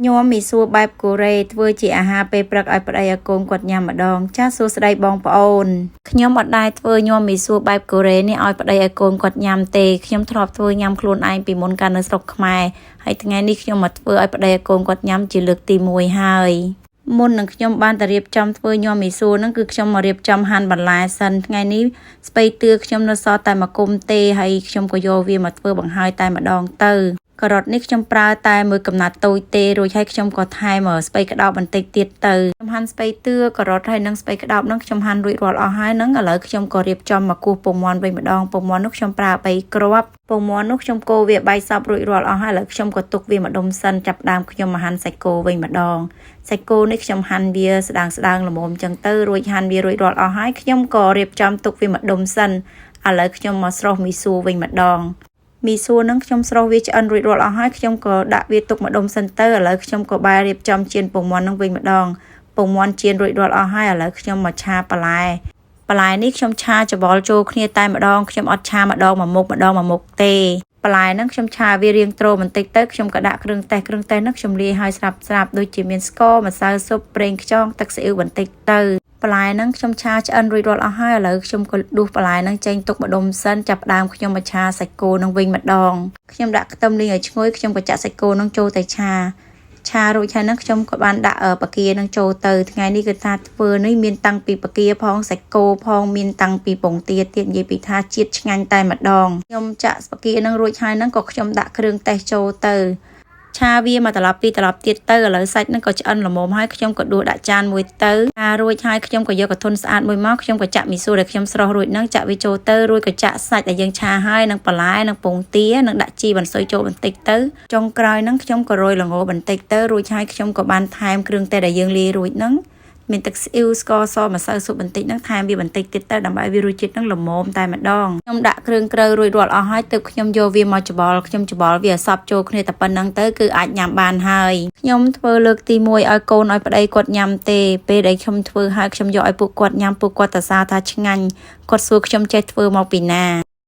ញោមមីសួរបែបកូរ៉េធ្វើជាអាហារពេលព្រឹកឲ្យប្តីឲ្យកូនគាត់ញ៉ាំម្ដងចាសសួស្ដីបងប្អូនខ្ញុំអត់ដែរធ្វើញោមមីសួរបែបកូរ៉េនេះឲ្យប្តីឲ្យកូនគាត់ញ៉ាំទេខ្ញុំធ្លាប់ធ្វើញ៉ាំខ្លួនឯងពីមុនកាលនៅស្រុកខ្មែរហើយថ្ងៃនេះខ្ញុំមកធ្វើឲ្យប្តីឲ្យកូនគាត់ញ៉ាំជាលើកទី1ហើយមុននឹងខ្ញុំបានតែរៀបចំធ្វើញោមមីសួរហ្នឹងគឺខ្ញុំមករៀបចំហាន់បន្លែសិនថ្ងៃនេះស្ពៃតឿខ្ញុំនៅសល់តែមកគុំទេហើយខ្ញុំក៏យកវាមកធ្វើបង្ហើយតែម្ដងទៅការ៉ុតនេះខ្ញុំប្រើតែមួយកំណាត់តូចទេរួចហើយខ្ញុំក៏ថែមស្ពៃក្តោបបន្តិចទៀតទៅខ្ញុំហាន់ស្ពៃតឿការ៉ុតហើយនិងស្ពៃក្តោបហ្នឹងខ្ញុំហាន់រួចរាល់អស់ហើយហ្នឹងឥឡូវខ្ញុំក៏រៀបចំមកគោះពងមាន់វិញម្ដងពងមាន់នោះខ្ញុំប្រើ3គ្រាប់ពងមាន់នោះខ្ញុំកូរវាបាយសពរួចរាល់អស់ហើយឥឡូវខ្ញុំក៏ទុកវាម្ដុំសិនចាប់ដើមខ្ញុំមកហាន់សាច់គោវិញម្ដងសាច់គោនេះខ្ញុំហាន់វាស្ដើងល្មមចឹងទៅរួចហាន់វារួចរាល់អស់ហើយខ្ញុំក៏រៀបចំទុកវាម្ដុំសិនឥឡូវខ្ញុំមកស្រុះមីសួរវិញម្ដងមីសួរនឹងខ្ញុំស្រុះវាឆ្អិនរួចរាល់អស់ហើយខ្ញុំក៏ដាក់វាទុកម្ដុំសិនទៅឥឡូវខ្ញុំក៏បែររៀបចំចៀនពងមាន់នឹងវិញម្ដងពងមាន់ចៀនរួចរាល់អស់ហើយឥឡូវខ្ញុំមកឆាបន្លែនេះខ្ញុំឆាច្បល់ចូលគ្នាតែម្ដងខ្ញុំអត់ឆាម្ដងមួយមុខទេបន្លែហ្នឹងខ្ញុំឆាវារៀងត្រូបន្តិចទៅខ្ញុំក៏ដាក់គ្រឿងទេសហ្នឹងខ្ញុំលាយឲ្យស្រាប់ដូចជាមានស្ករម្សៅស៊ុបប្រេងខ្យងទឹកស៊ីអ៊ីវបន្តិចទៅបន្លែហ្នឹងខ្ញុំឆាឆ្អិនរួចរាល់អស់ហើយឥឡូវខ្ញុំក៏ដួសបន្លែហ្នឹងចេញទុកម្ដុំសិនចាប់ដើមខ្ញុំមកឆាសាច់គោហ្នឹងវិញម្ដងខ្ញុំដាក់ខ្ទឹមលីងឲ្យឈ្ងុយខ្ញុំក៏ចាក់សាច់គោហ្នឹងចូលទៅឆារួចហើយហ្នឹងខ្ញុំក៏បានដាក់បកាហ្នឹងចូលទៅថ្ងៃនេះគឺថាធ្វើនេះមានតាំងពីបកាផងសាច់គោផងមានតាំងពីពងទាទៀតនិយាយពីថាជាតិឆ្ងាញ់តែម្ដងខ្ញុំចាក់បកាហ្នឹងរួចហើយហ្នឹងក៏ខ្ញុំដាក់គ្រឿងទេសចូលទៅឆាវាមកត្រឡប់ទៀតទៅឥឡូវសាច់ហ្នឹងក៏ឆ្អិនល្មមហើយខ្ញុំក៏ដួសដាក់ចានមួយទៅរួចហើយខ្ញុំក៏យកកធុនស្អាតមួយមកខ្ញុំក៏ចាក់មីសួរដែលខ្ញុំស្រុះរួចហ្នឹងចាក់វាចូលទៅរួចក៏ចាក់សាច់ដែលយើងឆាហើយនឹងបន្លែនឹងពងទានឹងដាក់ជីបន្សុយចូលបន្តិចទៅចុងក្រោយហ្នឹងខ្ញុំក៏រោយល្ងបន្តិចទៅរួចហើយខ្ញុំក៏បានថែមគ្រឿងទេសដែលយើងលាយរួចហ្នឹងមានទឹកស្អ៊ីវស្ករសម្សៅស៊ុបបន្តិចហ្នឹងថែមវាបន្តិចទៀតទៅដើម្បីវារសជាតិហ្នឹងល្មមតែម្ដងខ្ញុំដាក់គ្រឿងក្រៅរួចរាល់អស់ហើយទើបខ្ញុំយកវាមកច្បល់ខ្ញុំច្បល់វាឲ្យសព្វចូលគ្នាតែប៉ុណ្្នឹងទៅគឺអាចញ៉ាំបានហើយខ្ញុំធ្វើលើកទី1ឲ្យកូនឲ្យប្តីគាត់ញ៉ាំទេពេលដែលខ្ញុំធ្វើហើយខ្ញុំយកឲ្យពួកគាត់ញ៉ាំពួកគាត់សរសើរថាឆ្ងាញ់គាត់សួរខ្ញុំចេះធ្វើមកពីណា